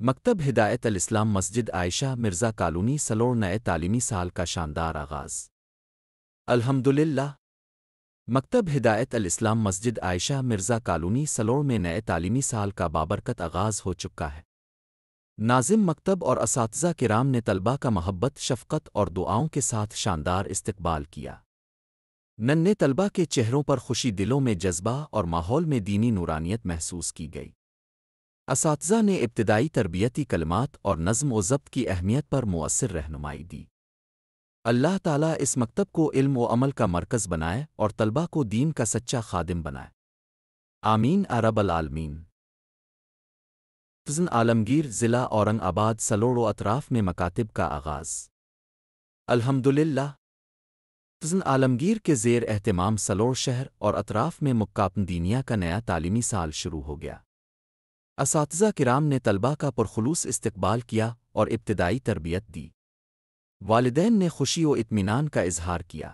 مکتب ہدایت الاسلام مسجد عائشہ مرزا کالونی سلوڑ نئے تعلیمی سال کا شاندار آغاز۔ الحمدللہ۔ مکتب ہدایت الاسلام مسجد عائشہ مرزا کالونی سلوڑ میں نئے تعلیمی سال کا بابرکت آغاز ہو چکا ہے۔ ناظم مکتب اور اساتذہ کرام نے طلباء کا محبت، شفقت اور دعاؤں کے ساتھ شاندار استقبال کیا۔ ننھے طلباء کے چہروں پر خوشی، دلوں میں جذبہ اور ماحول میں دینی نورانیت محسوس کی گئی۔ اساتذہ نے ابتدائی تربیتی کلمات اور نظم و ضبط کی اہمیت پر مؤثر رہنمائی دی۔ اللہ تعالیٰ اس مکتب کو علم و عمل کا مرکز بنائے اور طلباء کو دین کا سچا خادم بنائے۔ آمین رب العالمین۔ تزن عالمگیر ضلع اورنگ آباد سلوڑ و اطراف میں مکاتب کا آغاز۔ الحمدللہ۔ تزن عالمگیر کے زیر اہتمام سلوڑ شہر اور اطراف میں مکاتب دینیا کا نیا تعلیمی سال شروع ہو گیا۔ اساتذہ کرام نے طلباء کا پرخلوص استقبال کیا اور ابتدائی تربیت دی۔ والدین نے خوشی و اطمینان کا اظہار کیا۔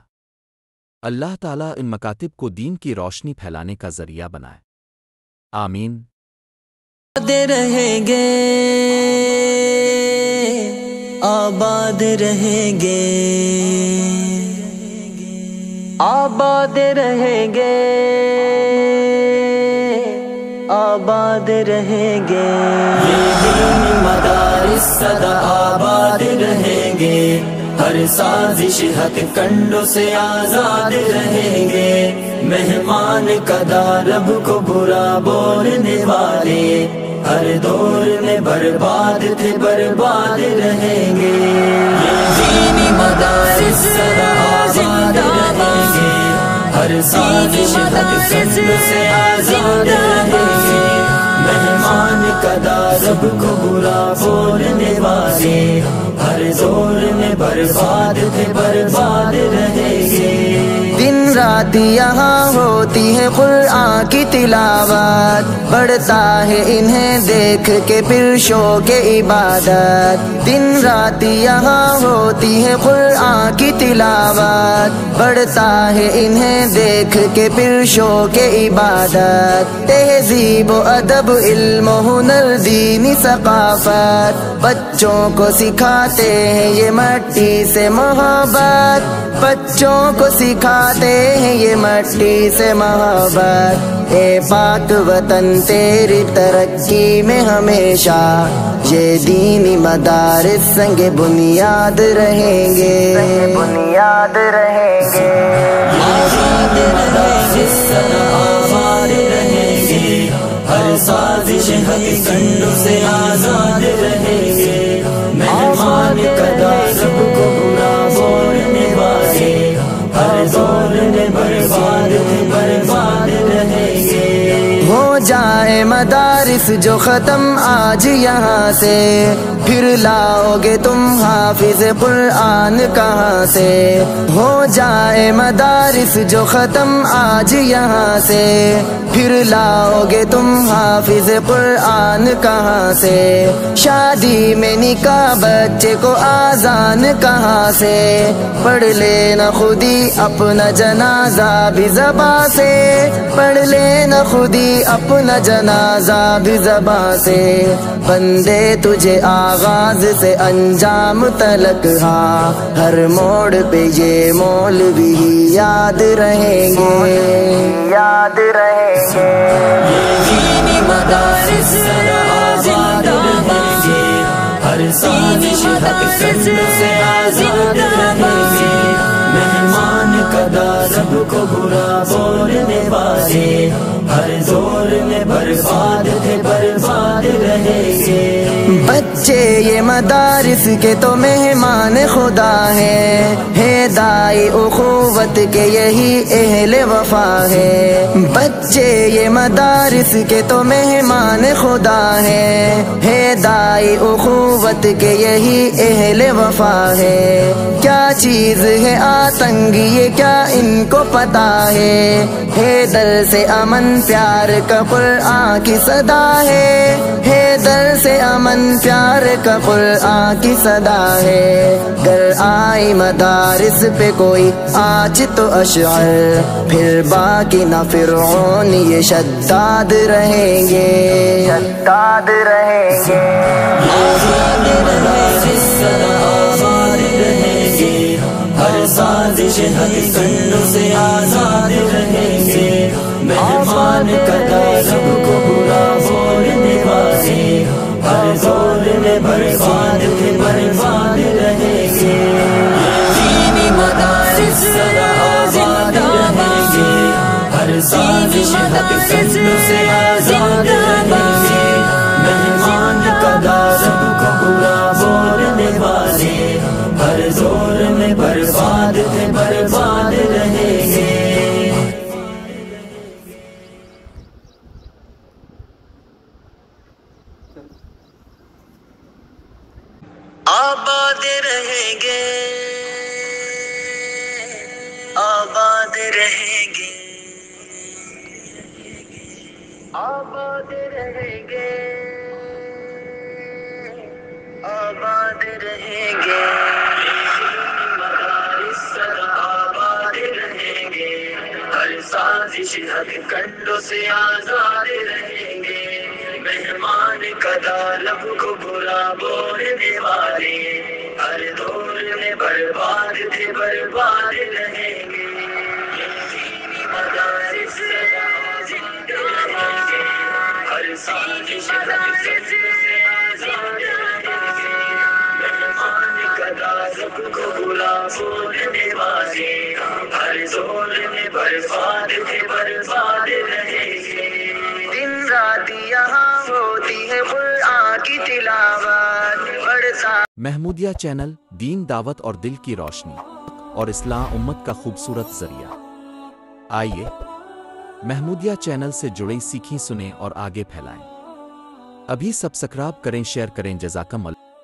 اللہ تعالیٰ ان مکاتب کو دین کی روشنی پھیلانے کا ذریعہ بنائے۔ آمین۔ رہیں گے، آباد رہیں گے، آباد رہیں گے، آباد رہیں گے، یہ دینی مدارس سدا آباد رہیں گے، ہر سازش ہتھ کنڈوں سے آزاد رہیں گے، مہمان قدا رب کو برا بولنے والے ہر دور میں برباد تھے، برباد رہیں گے، یہ دینی مدارس سدا آباد رہیں گے، ہر سازش ہتھ کنڈوں سے آزاد رہیں گے، مہمان قدا رب کو برا بولنے والے ہر دور میں برباد تھے، برباد رہیں گے۔ دن رات یہاں ہوتی ہے قرآن کی تلاوت، بڑھتا ہے انہیں دیکھ کے پھر شوق عبادت، دن رات یہاں ہوتی ہے قرآن کی تلاوت، بڑھتا ہے انہیں دیکھ کے پھر شوق عبادت، تہذیب و ادب، علم و ہنر، دینی ثقافت، بچوں کو سکھاتے ہیں یہ مٹی سے محبت، بچوں کو سکھاتے ہیں یہ مٹی سے محبت، اے پاک وطن تیری ترقی میں ہمیشہ یہ دینی مدارس سنگ بنیاد رہیں گے، بنیاد رہیں گے، آباد مدارس سدا آباد رہیں گے، ہر سازش ہتھ کنڈوں سے آزاد رہیں گے، مہمان قدا رب کو برا بولنے والے ہر دور میں برباد برباد رہیں گے۔ ہو جائے مدارس جو ختم آج یہاں سے، پھر لاؤ گے تم حافظ قرآن کہاں سے، ہو جائے مدارس جو ختم آج یہاں سے، پھر لاؤ گے تم حافظ قرآن کہاں سے، شادی میں نکاح بچے کو آذان کہاں سے، پڑھ لینا خودی اپنا جنازہ بھی زباں سے، پڑھ لینا خودی اپنا جنازہ بھی زباں سے، بندے تجھے آغاز سے انجام تلک، ہاں ہر موڑ پہ یہ مولوی یاد رہیں گے، یاد رہیں گے، یہ دینی مدارس سدا آباد رہیں گے، ہر سازش ہتھ کنڈوں سے آزاد رہیں گے، مہمان قدا رب کو برا بولنے والے ہر دور میں برباد تھے، برباد رہیں گے۔ بچے یہ مدارس کے تو مہمان خدا ہیں، دائی اخوت کے یہی اہل وفا ہے، بچے یہ مدارس کے تو مہمان خدا ہیں، دائی اخوت کے یہی اہل وفا ہے، کیا چیز ہے آتنگ یہ کیا ان کو پتا ہے، در سے امن پیار کا قرآن کی صدا ہے، در سے امن پیار کا قرآن کی صدا ہے، گر آئی مدارس پہ کوئی آج تو اشعر، پھر باقی نہ فرعون یہ شداد رہیں گے، شداد رہیں گے۔ حق کنڈوں سے آزاد رہیں گے مہمان قدا سب کو برا بولنے والے ہر دور میں برباد تھے برباد رہیں گے دینی مدارس سدا آباد رہیں گے ہر سازش حق کنڈوں سے آزاد رہیں گے مہمان قدا سب کو برا بولنے والے ہر دور میں برباد تھے برباد رہیں گے آباد رہیں گے آباد رہیں گے آباد رہیں گے آباد رہیں گے مدارس سدا آباد رہیں گے ہر سازش حق کنڈوں سے آزاد رہیں گے مہمان قدا لب کو برا بولنے والے ہر دور میں برباد تھے برباد رہیں گے دینی مدارس سدا آباد رہیں گے ہر سازش حق کنڈوں سے آزاد رہیں گے مہمان قدا لب کو برا بولنے والے ہر دور میں برباد تھے برباد رہیں گے دن رات یہاں ہوتی ہے قرآن کی تلاوت بڑھتا محمودیہ چینل دین دعوت اور دل کی روشنی اور اصلاح امت کا خوبصورت ذریعہ آئیے محمودیہ چینل سے جڑی سیکھیں سنیں اور آگے پھیلائیں ابھی سبسکرائب کریں شیئر کریں جزاکم اللہ